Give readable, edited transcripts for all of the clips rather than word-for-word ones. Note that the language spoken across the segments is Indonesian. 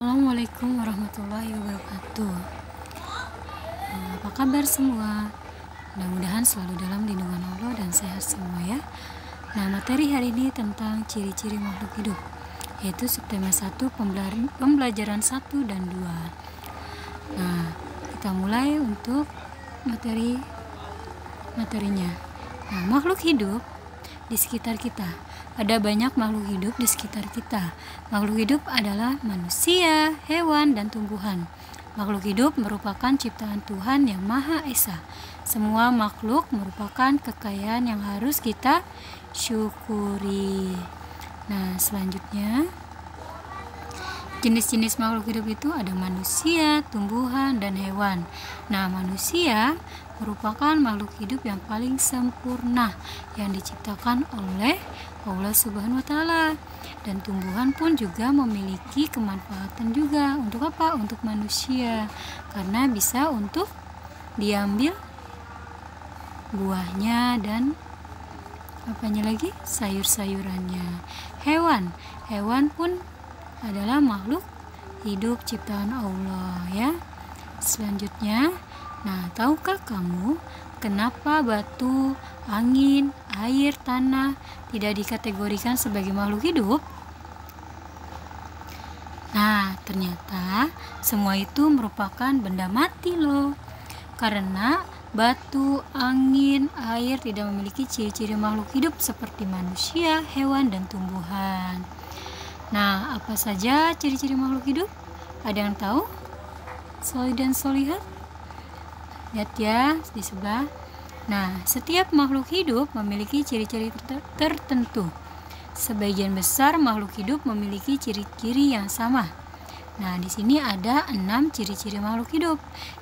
Assalamualaikum warahmatullahi wabarakatuh. Apa kabar semua? Mudah-mudahan selalu dalam lindungan Allah dan sehat semua ya. Nah, materi hari ini tentang ciri-ciri makhluk hidup, yaitu subtema 1 pembelajaran 1 dan 2. Nah, kita mulai untuk materinya. Nah, makhluk hidup di sekitar kita. Ada banyak makhluk hidup di sekitar kita. Makhluk hidup adalah manusia, hewan, dan tumbuhan. Makhluk hidup merupakan ciptaan Tuhan yang Maha Esa. Semua makhluk merupakan kekayaan yang harus kita syukuri. Nah, selanjutnya, jenis-jenis makhluk hidup itu ada manusia, tumbuhan, dan hewan. Nah, manusia merupakan makhluk hidup yang paling sempurna yang diciptakan oleh Allah Subhanahu wa Ta'ala. Dan tumbuhan pun juga memiliki kemanfaatan juga. Untuk apa? Untuk manusia. Karena bisa untuk diambil buahnya dan sayur-sayurannya. Hewan pun adalah makhluk hidup ciptaan Allah ya. Selanjutnya, nah, tahukah kamu kenapa batu, angin, air, tanah tidak dikategorikan sebagai makhluk hidup? Nah, ternyata semua itu merupakan benda mati loh. Karena batu, angin, air tidak memiliki ciri-ciri makhluk hidup seperti manusia, hewan, dan tumbuhan. Nah, apa saja ciri-ciri makhluk hidup? Ada yang tahu? Solih dan solihat? Lihat ya di sebelah. Nah, setiap makhluk hidup memiliki ciri-ciri tertentu. Sebagian besar makhluk hidup memiliki ciri-ciri yang sama. Nah, di sini ada 6 ciri-ciri makhluk hidup.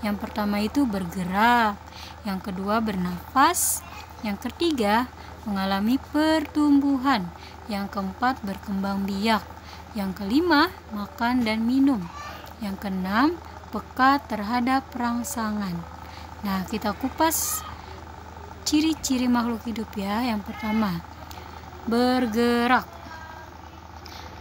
Yang pertama itu bergerak, yang kedua bernafas, yang ketiga mengalami pertumbuhan, yang keempat berkembang biak, yang kelima makan dan minum, yang keenam peka terhadap rangsangan. Nah, kita kupas ciri-ciri makhluk hidup ya. Yang pertama, bergerak.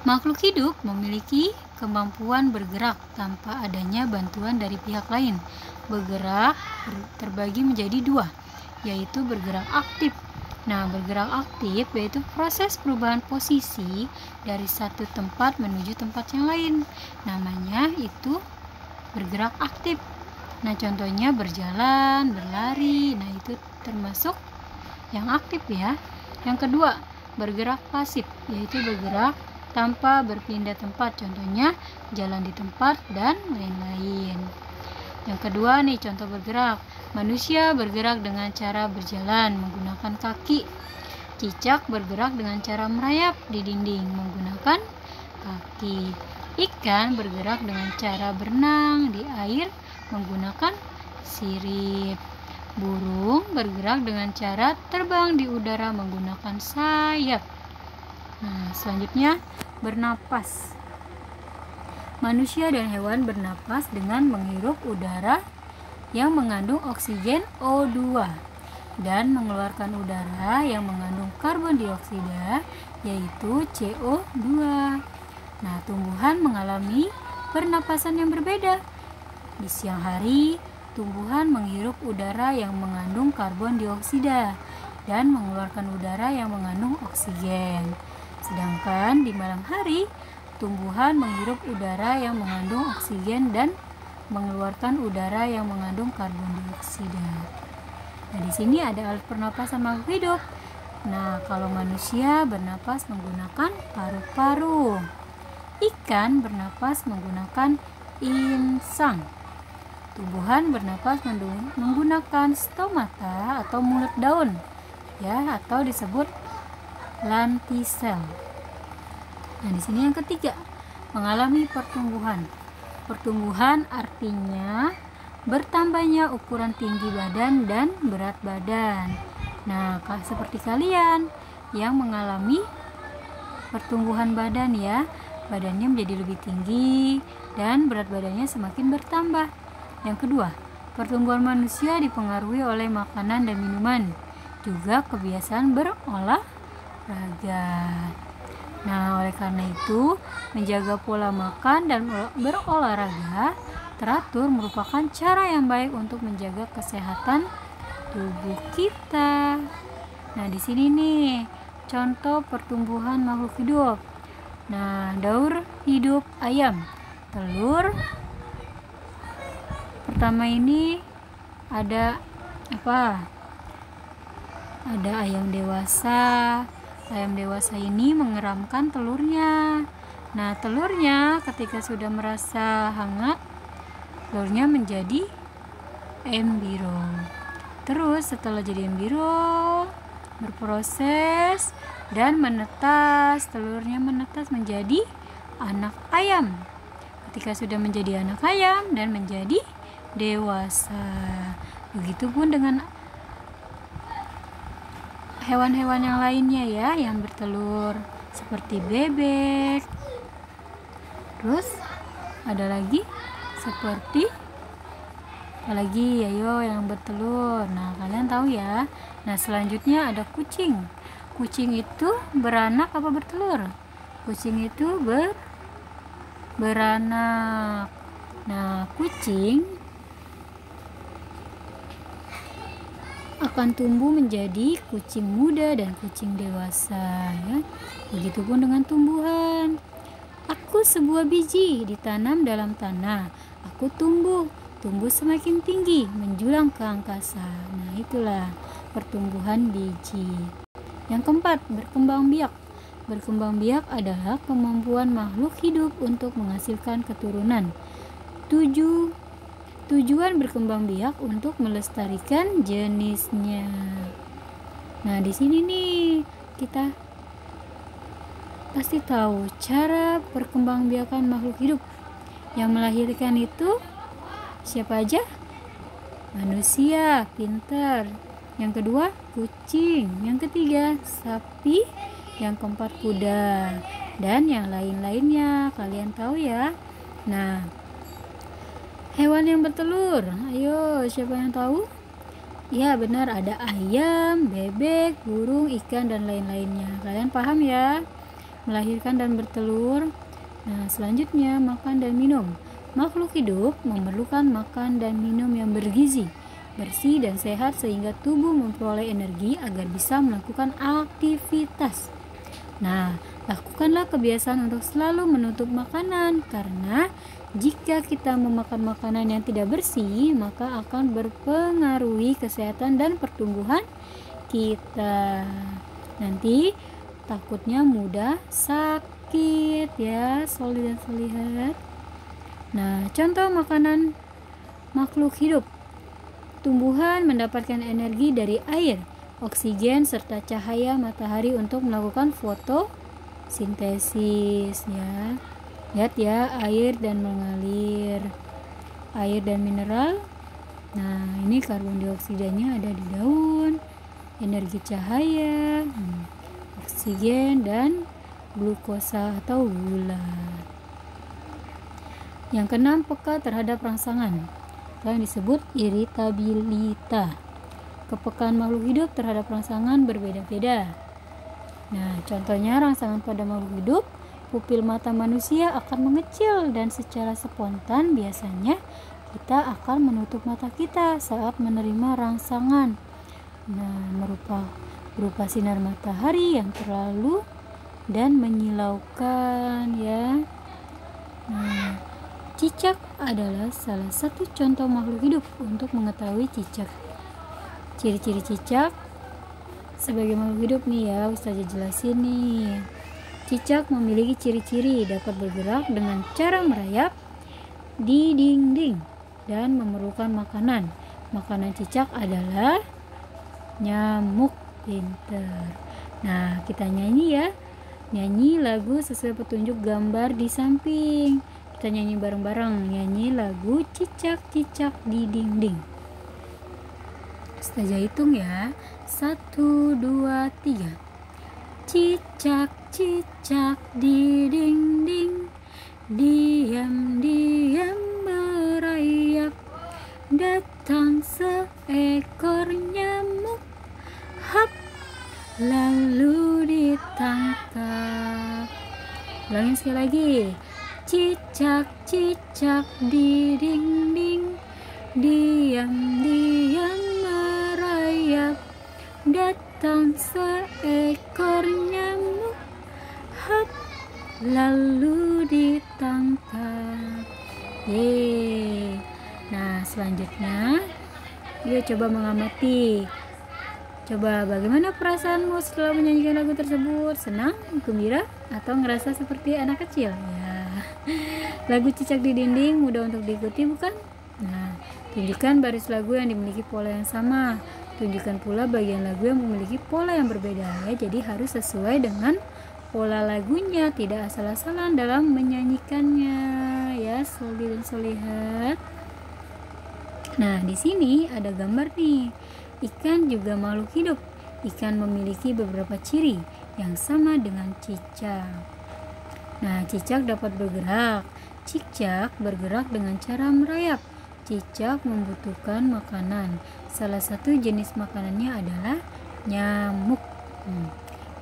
Makhluk hidup memiliki kemampuan bergerak tanpa adanya bantuan dari pihak lain. Bergerak terbagi menjadi 2, yaitu bergerak aktif. Nah, bergerak aktif yaitu proses perubahan posisi dari satu tempat menuju tempat yang lain. Namanya itu bergerak aktif. Nah, contohnya berjalan, berlari. Nah, itu termasuk yang aktif ya. Yang kedua, bergerak pasif, yaitu bergerak tanpa berpindah tempat. Contohnya jalan di tempat dan lain-lain. Yang kedua nih, contoh bergerak. Manusia bergerak dengan cara berjalan menggunakan kaki. Cicak bergerak dengan cara merayap di dinding menggunakan kaki. Ikan bergerak dengan cara berenang di air menggunakan sirip. Burung bergerak dengan cara terbang di udara menggunakan sayap. Nah, selanjutnya bernapas. Manusia dan hewan bernapas dengan menghirup udara yang mengandung oksigen O2 dan mengeluarkan udara yang mengandung karbon dioksida yaitu CO2. Nah, tumbuhan mengalami pernapasan yang berbeda. Di siang hari, tumbuhan menghirup udara yang mengandung karbon dioksida dan mengeluarkan udara yang mengandung oksigen. Sedangkan di malam hari, tumbuhan menghirup udara yang mengandung oksigen dan mengeluarkan udara yang mengandung karbon dioksida. Nah, di sini ada alat pernapasan makhluk hidup. Nah, kalau manusia bernapas menggunakan paru-paru. Ikan bernapas menggunakan insang. Tumbuhan bernapas menggunakan stomata atau mulut daun ya, atau disebut lantisel. Nah, di sini yang ketiga, mengalami pertumbuhan. Pertumbuhan artinya bertambahnya ukuran tinggi badan dan berat badan. Nah, seperti kalian yang mengalami pertumbuhan badan ya, badannya menjadi lebih tinggi dan berat badannya semakin bertambah. Yang kedua, pertumbuhan manusia dipengaruhi oleh makanan dan minuman, juga kebiasaan berolahraga. Nah, oleh karena itu, menjaga pola makan dan berolahraga teratur merupakan cara yang baik untuk menjaga kesehatan tubuh kita. Nah, di sini nih contoh pertumbuhan makhluk hidup. Nah, daur hidup ayam. Telur pertama ini ada apa? Ada ayam dewasa. Ayam dewasa ini mengeramkan telurnya. Nah, telurnya ketika sudah merasa hangat, telurnya menjadi embrio. Terus setelah jadi embrio, berproses dan menetas. Telurnya menetas menjadi anak ayam. Ketika sudah menjadi anak ayam dan menjadi dewasa. Begitupun dengan hewan-hewan yang lainnya ya, yang bertelur seperti bebek. Terus ada lagi seperti apalagi ayo yang bertelur. Nah, kalian tahu ya. Nah, selanjutnya ada kucing. Kucing itu beranak apa bertelur? Kucing itu beranak. Nah, kucing akan tumbuh menjadi kucing muda dan kucing dewasa ya. Begitupun dengan tumbuhan. Aku sebuah biji ditanam dalam tanah. Aku tumbuh semakin tinggi menjulang ke angkasa. Nah, itulah pertumbuhan biji. Yang keempat, berkembang biak. Berkembang biak adalah kemampuan makhluk hidup untuk menghasilkan keturunan. Tujuan berkembang biak untuk melestarikan jenisnya. Nah, di sini nih kita pasti tahu cara perkembangbiakan makhluk hidup. Yang melahirkan itu siapa aja? Manusia, pintar. Yang kedua, kucing. Yang ketiga, sapi. Yang keempat, kuda. Dan yang lain-lainnya. Kalian tahu ya? Nah, hewan yang bertelur. Ayo, siapa yang tahu? Ya, benar, ada ayam, bebek, burung, ikan, dan lain-lainnya. Kalian paham ya? Melahirkan dan bertelur. Nah, selanjutnya makan dan minum. Makhluk hidup memerlukan makan dan minum yang bergizi, bersih dan sehat sehingga tubuh memperoleh energi agar bisa melakukan aktivitas. Nah, lakukanlah kebiasaan untuk selalu menutup makanan karena jika kita memakan makanan yang tidak bersih, maka akan berpengaruhi kesehatan dan pertumbuhan kita. Nanti takutnya mudah sakit ya, Soli dan Solihat. Nah, contoh makanan makhluk hidup. Tumbuhan mendapatkan energi dari air, oksigen, serta cahaya matahari untuk melakukan fotosintesis ya. Lihat ya, air dan mengalir. Air dan mineral. Nah, ini karbon dioksidanya ada di daun. Energi cahaya, oksigen dan glukosa atau gula. Yang keenam, peka terhadap rangsangan atau yang disebut iritabilitas. Kepekaan makhluk hidup terhadap rangsangan berbeda-beda. Nah, contohnya rangsangan pada makhluk hidup, pupil mata manusia akan mengecil dan secara spontan biasanya kita akan menutup mata kita saat menerima rangsangan. Nah, berupa sinar matahari yang terlalu dan menyilaukan ya. Nah, cicak adalah salah satu contoh makhluk hidup. Untuk mengetahui cicak, ciri-ciri cicak sebagai makhluk hidup nih ya, Ustazah jelasin nih. Cicak memiliki ciri-ciri dapat bergerak dengan cara merayap di dinding dan memerlukan makanan. Makanan cicak adalah nyamuk. Pinter. Nah, kita nyanyi ya. Nyanyi lagu sesuai petunjuk gambar di samping. Kita nyanyi bareng-bareng. Nyanyi lagu cicak-cicak di dinding. Ustazah hitung ya. 1, 2, 3. Cicak-cicak di dinding, diam-diam merayap. Datang seekor nyamuk, hap, lalu ditangkap. cicak di dinding, diam-diam merayap, datang seekor nyamuk, hap, lalu ditangkap. Yeay. Nah, selanjutnya yuk coba mengamati. Coba bagaimana perasaanmu setelah menyanyikan lagu tersebut? Senang, gembira, atau ngerasa seperti anak kecil? Ya. Lagu Cicak di Dinding mudah untuk diikuti, bukan? Nah, tunjukkan baris lagu yang dimiliki pola yang sama. Tunjukkan pula bagian lagu yang memiliki pola yang berbeda, ya. Jadi harus sesuai dengan pola lagunya, tidak asal-asalan dalam menyanyikannya, ya, Soli dan Solihat. Nah, di sini ada gambar nih. Ikan juga makhluk hidup. Ikan memiliki beberapa ciri yang sama dengan cicak. Nah, cicak dapat bergerak. Cicak bergerak dengan cara merayap. Cicak membutuhkan makanan. Salah satu jenis makanannya adalah nyamuk.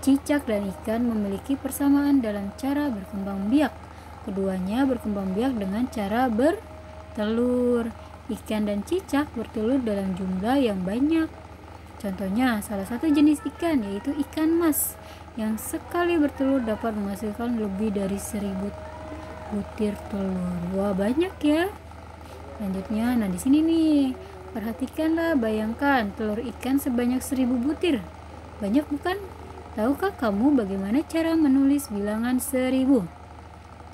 Cicak dan ikan memiliki persamaan dalam cara berkembang biak. Keduanya berkembang biak dengan cara bertelur. Ikan dan cicak bertelur dalam jumlah yang banyak. Contohnya, salah satu jenis ikan yaitu ikan mas yang sekali bertelur dapat menghasilkan lebih dari 1000 butir telur. Wah, banyak ya. Lanjutnya, nah di sini nih, perhatikanlah, bayangkan telur ikan sebanyak 1000 butir. Banyak bukan? Tahukah kamu bagaimana cara menulis bilangan 1000?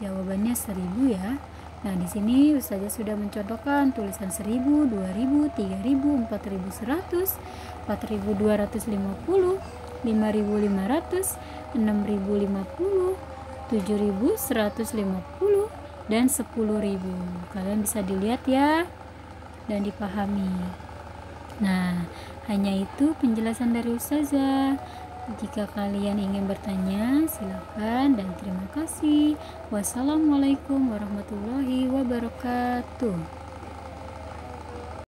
Jawabannya 1000 ya. Nah, di sini Ustazah sudah mencontohkan tulisan 1000, 2000, 3000, 4100, 4250, 5500, 6050, 7150, dan 10.000. Kalian bisa dilihat ya dan dipahami. Nah, hanya itu penjelasan dari Ustazah. Jika kalian ingin bertanya, silakan, dan terima kasih. Wassalamualaikum warahmatullahi wabarakatuh.